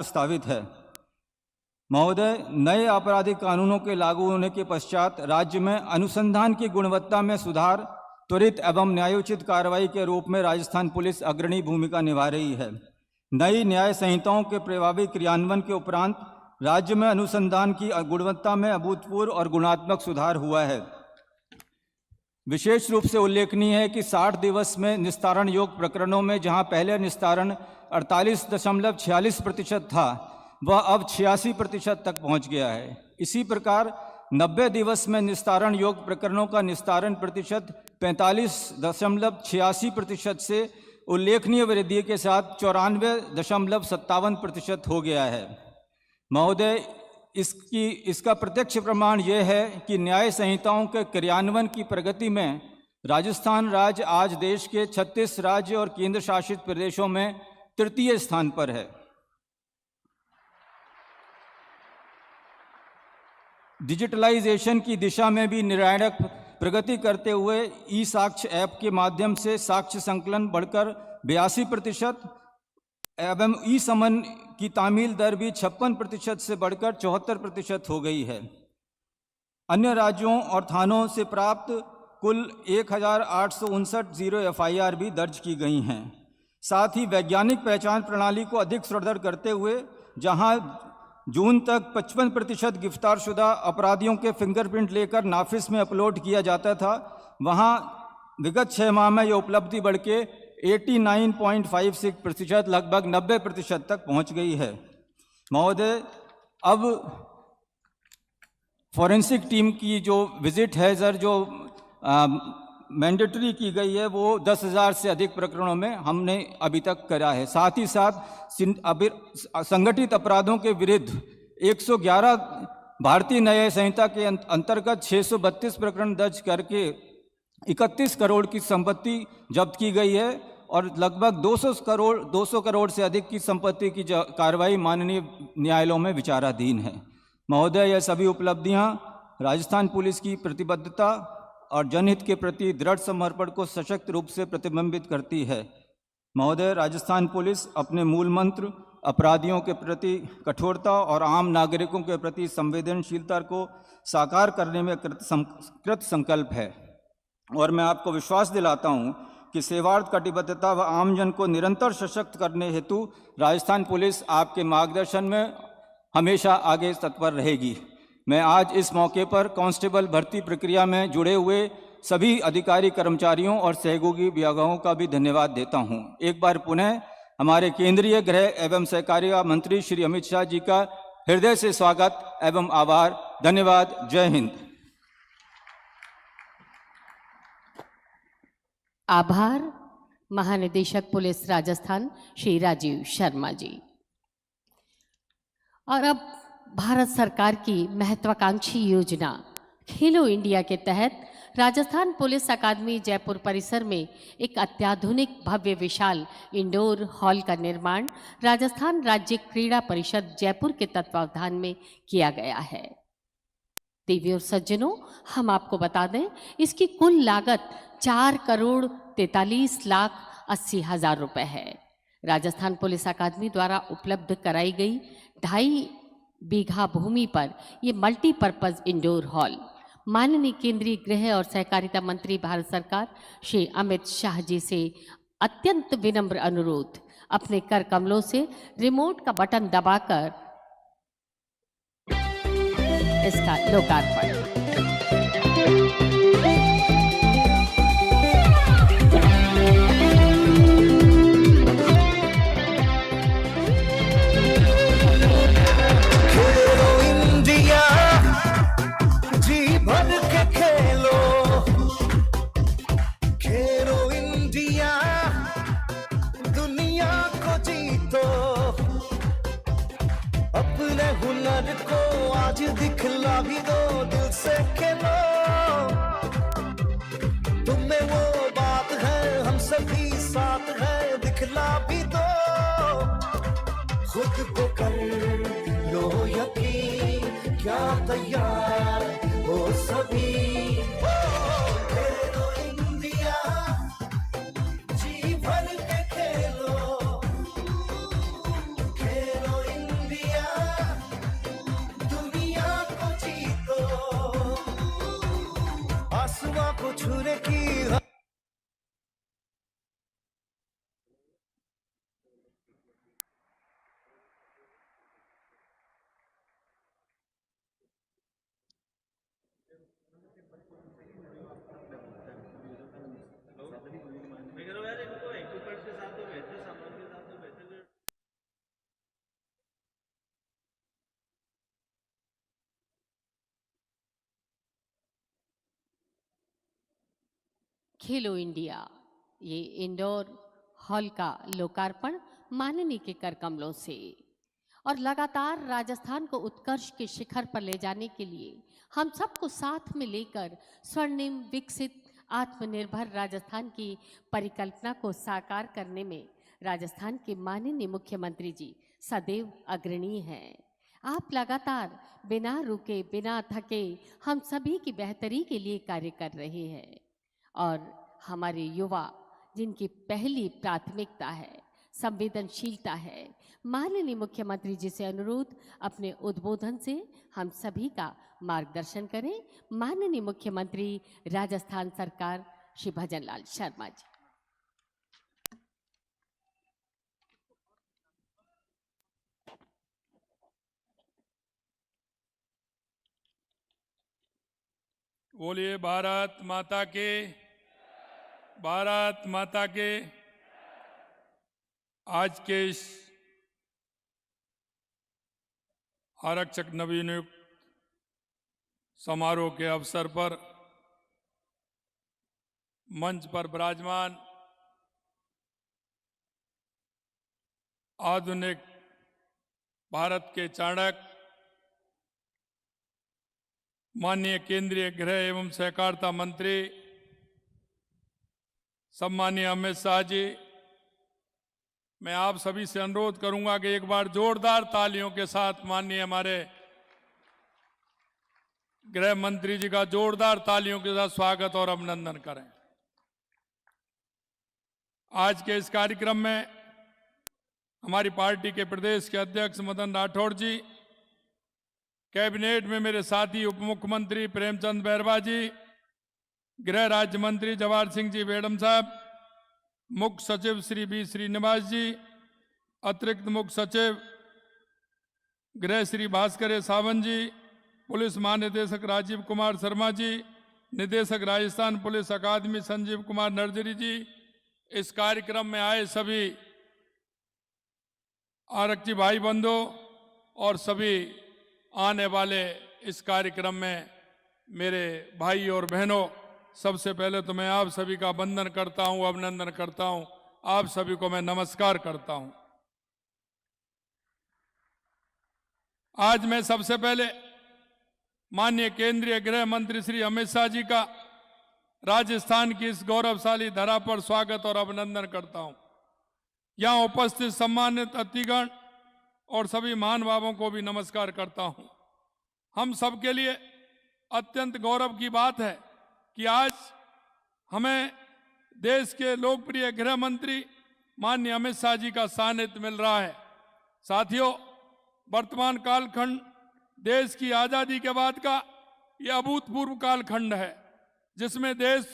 प्रस्तावित है। महोदय, नए आपराधिक कानूनों के लागू होने के पश्चात राज्य में अनुसंधान की गुणवत्ता में सुधार, त्वरित एवं न्यायोचित कार्रवाई के रूप में राजस्थान पुलिस अग्रणी भूमिका निभा रही है। नई न्याय संहिताओं के प्रभावी क्रियान्वयन के उपरांत राज्य में अनुसंधान की गुणवत्ता में अभूतपूर्व और गुणात्मक सुधार हुआ है। विशेष रूप से उल्लेखनीय है कि 60 दिवस में निस्तारण योग्य प्रकरणों में जहां पहले निस्तारण 48.46% था, वह अब 86% तक पहुंच गया है। इसी प्रकार 90 दिवस में निस्तारण योग्य प्रकरणों का निस्तारण प्रतिशत 45.86% से उल्लेखनीय वृद्धि के साथ 94.57% हो गया है। महोदय, इसका प्रत्यक्ष प्रमाण यह है कि न्याय संहिताओं के क्रियान्वयन की प्रगति में राजस्थान राज्य आज देश के 36 राज्य और केंद्र शासित प्रदेशों में तृतीय स्थान पर है। डिजिटलाइजेशन की दिशा में भी निर्णायक प्रगति करते हुए ई साक्ष्य ऐप के माध्यम से साक्ष्य संकलन बढ़कर 82% एवं ई समन की तामील दर भी 56% से बढ़कर 74% हो गई है। अन्य राज्यों और थानों से प्राप्त कुल 1859 FIR भी दर्ज की गई हैं। साथ ही वैज्ञानिक पहचान प्रणाली को अधिक सुदृढ़ करते हुए जहां जून तक 55% गिरफ्तारशुदा अपराधियों के फिंगरप्रिंट लेकर नाफिस में अपलोड किया जाता था, वहां विगत 6 माह में यह उपलब्धि बढ़ के 89.56% लगभग 90% तक पहुंच गई है। महोदय, अब फॉरेंसिक टीम की जो विजिट है सर, जो मैंडेटरी की गई है, वो 10,000 से अधिक प्रकरणों में हमने अभी तक करा है। साथ ही साथ संगठित अपराधों के विरुद्ध 111 भारतीय न्याय संहिता के अंतर्गत 632 प्रकरण दर्ज करके 31 करोड़ की संपत्ति जब्त की गई है और लगभग 200 करोड़ से अधिक की संपत्ति की कार्रवाई माननीय न्यायालयों में विचाराधीन है। महोदय, यह सभी उपलब्धियां राजस्थान पुलिस की प्रतिबद्धता और जनहित के प्रति दृढ़ समर्पण को सशक्त रूप से प्रतिबिंबित करती है। महोदय, राजस्थान पुलिस अपने मूल मंत्र अपराधियों के प्रति कठोरता और आम नागरिकों के प्रति संवेदनशीलता को साकार करने में कृत संकल्प है और मैं आपको विश्वास दिलाता हूं कि सेवार्थ कटिबद्धता व आमजन को निरंतर सशक्त करने हेतु राजस्थान पुलिस आपके मार्गदर्शन में हमेशा आगे तत्पर रहेगी। मैं आज इस मौके पर कांस्टेबल भर्ती प्रक्रिया में जुड़े हुए सभी अधिकारी कर्मचारियों और सहयोगी विभागों का भी धन्यवाद देता हूं। एक बार पुनः हमारे केंद्रीय गृह एवं सहकारिता मंत्री श्री अमित शाह जी का हृदय से स्वागत एवं आभार। धन्यवाद। जय हिंद। आभार महानिदेशक पुलिस राजस्थान श्री राजीव शर्मा जी। और अब भारत सरकार की महत्वाकांक्षी योजना खेलो इंडिया के तहत राजस्थान पुलिस अकादमी जयपुर परिसर में एक अत्याधुनिक भव्य विशाल इंडोर हॉल का निर्माण राजस्थान राज्य क्रीड़ा परिषद जयपुर के तत्वावधान में किया गया है। देवी और सज्जनों, हम आपको बता दें, इसकी कुल लागत 4,43,80,000 रुपए है। राजस्थान पुलिस अकादमी द्वारा उपलब्ध कराई गई 2.5 बीघा भूमि पर यह मल्टीपर्पज इंडोर हॉल माननीय केंद्रीय गृह और सहकारिता मंत्री भारत सरकार श्री अमित शाह जी से अत्यंत विनम्र अनुरोध, अपने कर कमलों से रिमोट का बटन दबाकर इसका लोकार्पण। हुनर को आज दिखला भी दो, दिल से खेलो। तुम्हें वो बात है, हम सभी साथ हैं, दिखला भी दो। खुद को कर लो यकीन, क्या तैयार हो सभी। खेलो इंडिया, जी भर के खेलो। खेलो इंडिया। खेलो इंडिया ये इंडोर हॉल का लोकार्पण माननीय के कर कमलों से और लगातार राजस्थान को उत्कर्ष के शिखर पर ले जाने के लिए हम सबको साथ में लेकर स्वर्णिम विकसित आत्मनिर्भर राजस्थान की परिकल्पना को साकार करने में राजस्थान के माननीय मुख्यमंत्री जी सदैव अग्रणी हैं। आप लगातार बिना रुके बिना थके हम सभी की बेहतरी के लिए कार्य कर रहे हैं और हमारे युवा जिनकी पहली प्राथमिकता है संवेदनशीलता है, माननीय मुख्यमंत्री जी से अनुरोध अपने उद्बोधन से हम सभी का मार्गदर्शन करें। माननीय मुख्यमंत्री राजस्थान सरकार श्री भजन लाल शर्मा जी। बोलिए भारत माता के, भारत माता के। आज के इस आरक्षक नवनियुक्त समारोह के अवसर पर मंच पर विराजमान आधुनिक भारत के चाणक्य माननीय केंद्रीय गृह एवं सहकारिता मंत्री सम्मानीय अमित शाह जी, मैं आप सभी से अनुरोध करूंगा कि एक बार जोरदार तालियों के साथ माननीय हमारे गृह मंत्री जी का जोरदार तालियों के साथ स्वागत और अभिनंदन करें। आज के इस कार्यक्रम में हमारी पार्टी के प्रदेश के अध्यक्ष मदन राठौड़ जी, कैबिनेट में मेरे साथी उप मुख्यमंत्री प्रेमचंद बैरवा जी, गृह राज्य मंत्री जवाहर सिंह जी बेडम साहब, मुख्य सचिव श्री बी श्रीनिवास जी, अतिरिक्त मुख्य सचिव गृह श्री भास्कर सावंत जी, पुलिस महानिदेशक राजीव कुमार शर्मा जी, निदेशक राजस्थान पुलिस अकादमी संजीव कुमार नर्जरी जी, इस कार्यक्रम में आए सभी आरक्षी भाई बंधु और सभी आने वाले इस कार्यक्रम में मेरे भाई और बहनों, सबसे पहले तो मैं आप सभी का वंदन करता हूं, अभिनंदन करता हूं, आप सभी को मैं नमस्कार करता हूं। आज मैं सबसे पहले माननीय केंद्रीय गृह मंत्री श्री अमित शाह जी का राजस्थान की इस गौरवशाली धरा पर स्वागत और अभिनंदन करता हूं। यहां उपस्थित सम्मानित अतिथिगण और सभी महानुभावों को भी नमस्कार करता हूं। हम सबके लिए अत्यंत गौरव की बात है कि आज हमें देश के लोकप्रिय गृह मंत्री माननीय अमित शाह जी का सानिध्य मिल रहा है। साथियों, वर्तमान कालखंड देश की आजादी के बाद का यह अभूतपूर्व कालखंड है, जिसमें देश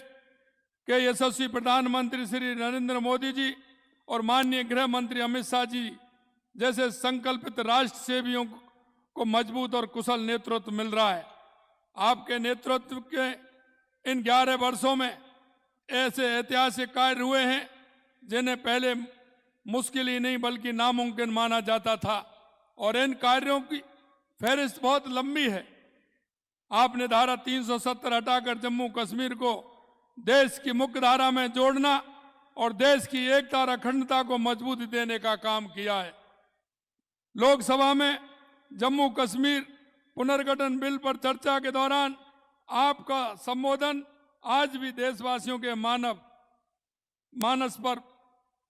के यशस्वी प्रधानमंत्री श्री नरेंद्र मोदी जी और माननीय गृह मंत्री अमित शाह जी जैसे संकल्पित राष्ट्र सेवियों को मजबूत और कुशल नेतृत्व मिल रहा है। आपके नेतृत्व के इन 11 वर्षों में ऐसे ऐतिहासिक कार्य हुए हैं जिन्हें पहले मुश्किल ही नहीं बल्कि नामुमकिन माना जाता था, और इन कार्यों की फहरिस्त बहुत लंबी है। आपने धारा 370 हटाकर जम्मू कश्मीर को देश की मुख्य धारा में जोड़ना और देश की एकता और अखंडता को मजबूती देने का काम किया है। लोकसभा में जम्मू कश्मीर पुनर्गठन बिल पर चर्चा के दौरान आपका संबोधन आज भी देशवासियों के मानस पर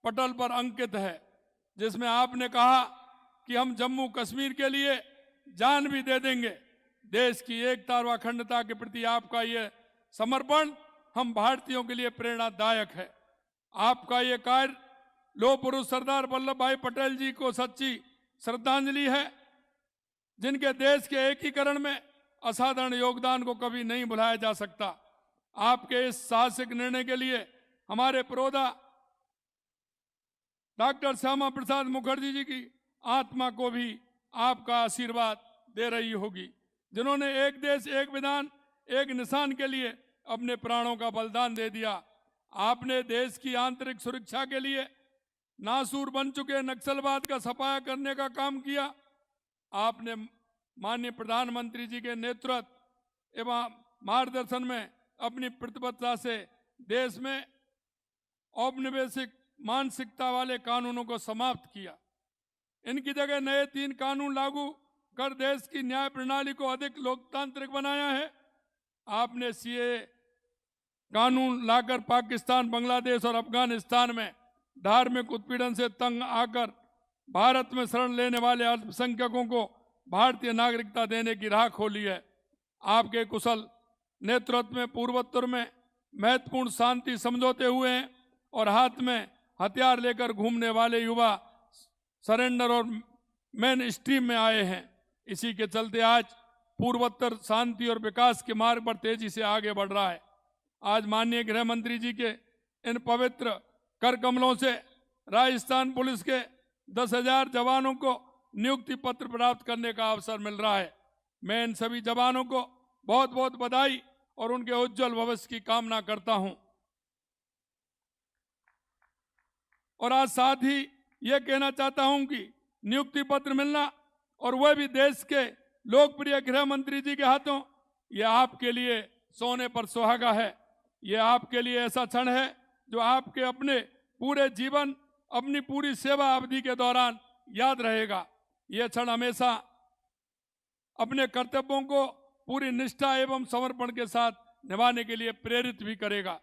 पटल पर अंकित है, जिसमें आपने कहा कि हम जम्मू कश्मीर के लिए जान भी दे देंगे। देश की एकता और अखंडता के प्रति आपका ये समर्पण हम भारतीयों के लिए प्रेरणादायक है। आपका ये कार्य लौह पुरुष सरदार वल्लभ भाई पटेल जी को सच्ची श्रद्धांजलि है, जिनके देश के एकीकरण में असाधारण योगदान को कभी नहीं भुलाया जा सकता। आपके इस साहसिक निर्णय के लिए हमारे प्रोदा डॉक्टर श्यामा प्रसाद मुखर्जी जी की आत्मा को भी आपका आशीर्वाद दे रही होगी, जिन्होंने एक देश एक विधान एक निशान के लिए अपने प्राणों का बलिदान दे दिया। आपने देश की आंतरिक सुरक्षा के लिए नासूर बन चुके नक्सलवाद का सफाया करने का काम किया। आपने माननीय प्रधानमंत्री जी के नेतृत्व एवं मार्गदर्शन में अपनी प्रतिबद्धता से देश में औपनिवेशिक मानसिकता वाले कानूनों को समाप्त किया। इनकी जगह नए 3 कानून लागू कर देश की न्याय प्रणाली को अधिक लोकतांत्रिक बनाया है। आपने सीएए कानून लाकर पाकिस्तान, बांग्लादेश और अफगानिस्तान में धार्मिक उत्पीड़न से तंग आकर भारत में शरण लेने वाले अल्पसंख्यकों को भारतीय नागरिकता देने की राह खोली है। आपके कुशल नेतृत्व में पूर्वोत्तर में महत्वपूर्ण शांति समझौते हुए हैं और हाथ में हथियार लेकर घूमने वाले युवा सरेंडर और मेन स्ट्रीम में आए हैं। इसी के चलते आज पूर्वोत्तर शांति और विकास के मार्ग पर तेजी से आगे बढ़ रहा है। आज माननीय गृह मंत्री जी के इन पवित्र कर कमलों से राजस्थान पुलिस के 10,000 जवानों को नियुक्ति पत्र प्राप्त करने का अवसर मिल रहा है। मैं इन सभी जवानों को बहुत बहुत बधाई और उनके उज्जवल भविष्य की कामना करता हूं। और आज साथ ही यह कहना चाहता हूं कि नियुक्ति पत्र मिलना और वह भी देश के लोकप्रिय गृह मंत्री जी के हाथों, यह आपके लिए सोने पर सुहागा है। यह आपके लिए ऐसा क्षण है जो आपके अपने पूरे जीवन, अपनी पूरी सेवा अवधि के दौरान याद रहेगा। यह क्षण हमेशा अपने कर्तव्यों को पूरी निष्ठा एवं समर्पण के साथ निभाने के लिए प्रेरित भी करेगा।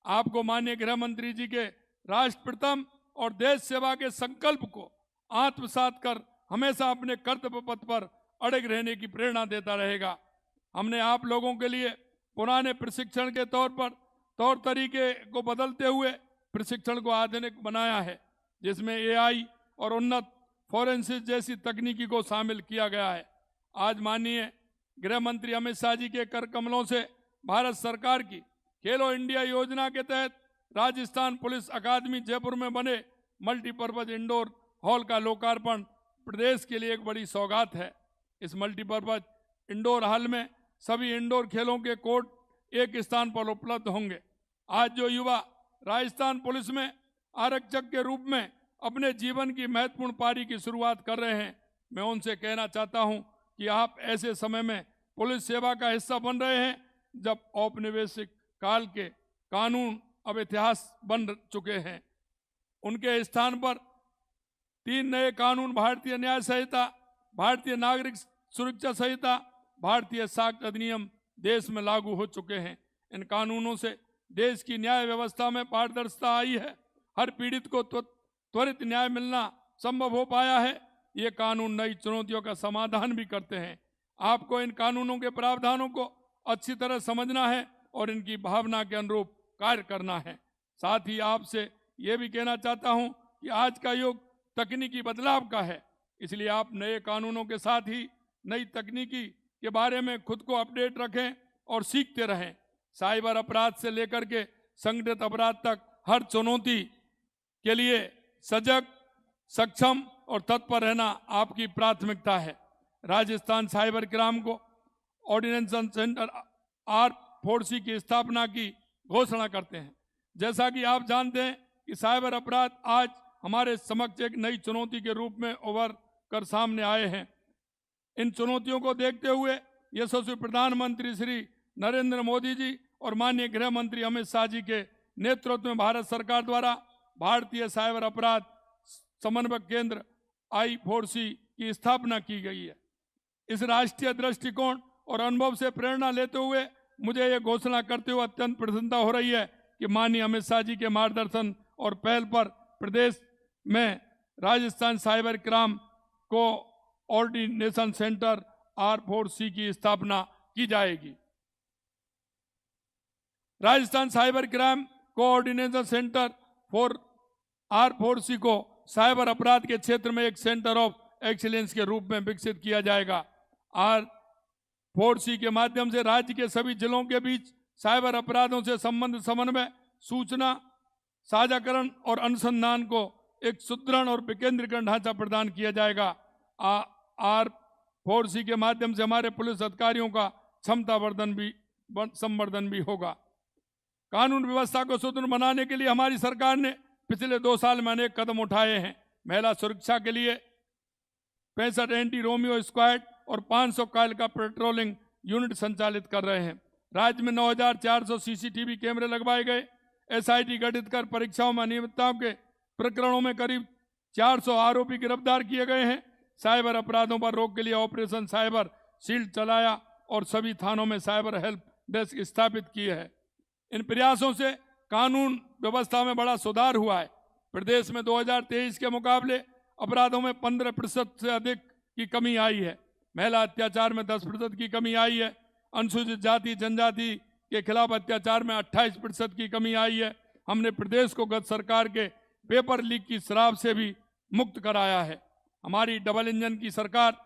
आपको माननीय गृह मंत्री जी के राष्ट्र प्रथम और देश सेवा के संकल्प को आत्मसात कर हमेशा अपने कर्तव्य पथ पर अड़ग रहने की प्रेरणा देता रहेगा। हमने आप लोगों के लिए पुराने प्रशिक्षण के तौर तरीके को बदलते हुए प्रशिक्षण को आधुनिक बनाया है, जिसमें एआई और उन्नत फोरेंसिक जैसी तकनीकी को शामिल किया गया है। आज माननीय गृह मंत्री अमित शाह जी के कर कमलों से भारत सरकार की खेलो इंडिया योजना के तहत राजस्थान पुलिस अकादमी जयपुर में बने मल्टीपर्पज इंडोर हॉल का लोकार्पण प्रदेश के लिए एक बड़ी सौगात है। इस मल्टीपर्पज इंडोर हॉल में सभी इंडोर खेलों के कोर्ट एक स्थान पर उपलब्ध होंगे। आज जो युवा राजस्थान पुलिस में आरक्षक के रूप में अपने जीवन की महत्वपूर्ण पारी की शुरुआत कर रहे हैं, मैं उनसे कहना चाहता हूं कि आप ऐसे समय में पुलिस सेवा का हिस्सा बन रहे हैं जब औपनिवेशिक काल के कानून अब इतिहास बन चुके हैं। उनके स्थान पर 3 नए कानून भारतीय न्याय संहिता, भारतीय नागरिक सुरक्षा संहिता, भारतीय साक्ष्य अधिनियम देश में लागू हो चुके हैं। इन कानूनों से देश की न्याय व्यवस्था में पारदर्शिता आई है। हर पीड़ित को त्वरित न्याय मिलना संभव हो पाया है। ये कानून नई चुनौतियों का समाधान भी करते हैं। आपको इन कानूनों के प्रावधानों को अच्छी तरह समझना है और इनकी भावना के अनुरूप कार्य करना है। साथ ही आपसे ये भी कहना चाहता हूं कि आज का युग तकनीकी बदलाव का है, इसलिए आप नए कानूनों के साथ ही नई तकनीकी के बारे में खुद को अपडेट रखें और सीखते रहें। साइबर अपराध से लेकर के संगठित अपराध तक हर चुनौती के लिए सजग, सक्षम और तत्पर रहना आपकी प्राथमिकता है। राजस्थान साइबर क्राइम को ऑर्डिनेशन सेंटर R4C की स्थापना की घोषणा करते हैं। जैसा कि आप जानते हैं कि साइबर अपराध आज हमारे समक्ष एक नई चुनौती के रूप में उभर कर सामने आए हैं। इन चुनौतियों को देखते हुए यशस्वी प्रधानमंत्री श्री नरेंद्र मोदी जी और माननीय गृह मंत्री अमित शाह जी के नेतृत्व में भारत सरकार द्वारा भारतीय साइबर अपराध समन्वय केंद्र I4C की स्थापना की गई है। इस राष्ट्रीय दृष्टिकोण और अनुभव से प्रेरणा लेते हुए मुझे ये घोषणा करते हुए अत्यंत प्रसन्नता हो रही है कि माननीय अमित शाह जी के मार्गदर्शन और पहल पर प्रदेश में राजस्थान साइबर क्राइम को ऑर्डिनेशन सेंटर R4C की स्थापना की जाएगी। Rajasthan cyber crime coordination centre R4C को साइबर अपराध के क्षेत्र में एक सेंटर ऑफ एक्सीलेंस के रूप में विकसित किया जाएगा। R4C के माध्यम से राज्य के सभी जिलों के बीच साइबर अपराधों से संबंधित समन्वय, सूचना साझाकरण और अनुसंधान को एक सुदृढ़ और विकेंद्रीकरण ढांचा प्रदान किया जाएगा। R4C के माध्यम से हमारे पुलिस अधिकारियों का क्षमता वर्धन भी संवर्धन भी होगा। कानून व्यवस्था को सुदृढ़ बनाने के लिए हमारी सरकार ने पिछले 2 साल में अनेक कदम उठाए हैं। महिला सुरक्षा के लिए 65 एंटी रोमियो स्क्वाड और 500 कायल का पेट्रोलिंग यूनिट संचालित कर रहे हैं। राज्य में 9400 सीसीटीवी कैमरे लगवाए गए। एसआईटी गठित कर परीक्षाओं में अनियमितताओं के प्रकरणों में करीब 400 आरोपी गिरफ्तार किए गए हैं। साइबर अपराधों पर रोक के लिए ऑपरेशन साइबर शील्ड चलाया और सभी थानों में साइबर हेल्प डेस्क स्थापित किए हैं। इन प्रयासों से कानून व्यवस्था में बड़ा सुधार हुआ है। प्रदेश में 2023 के मुकाबले अपराधों में 15% से अधिक की कमी आई है। महिला अत्याचार में 10% की कमी आई है। अनुसूचित जाति जनजाति के खिलाफ अत्याचार में 28% की कमी आई है। हमने प्रदेश को गत सरकार के पेपर लीक की शराब से भी मुक्त कराया है। हमारी डबल इंजन की सरकार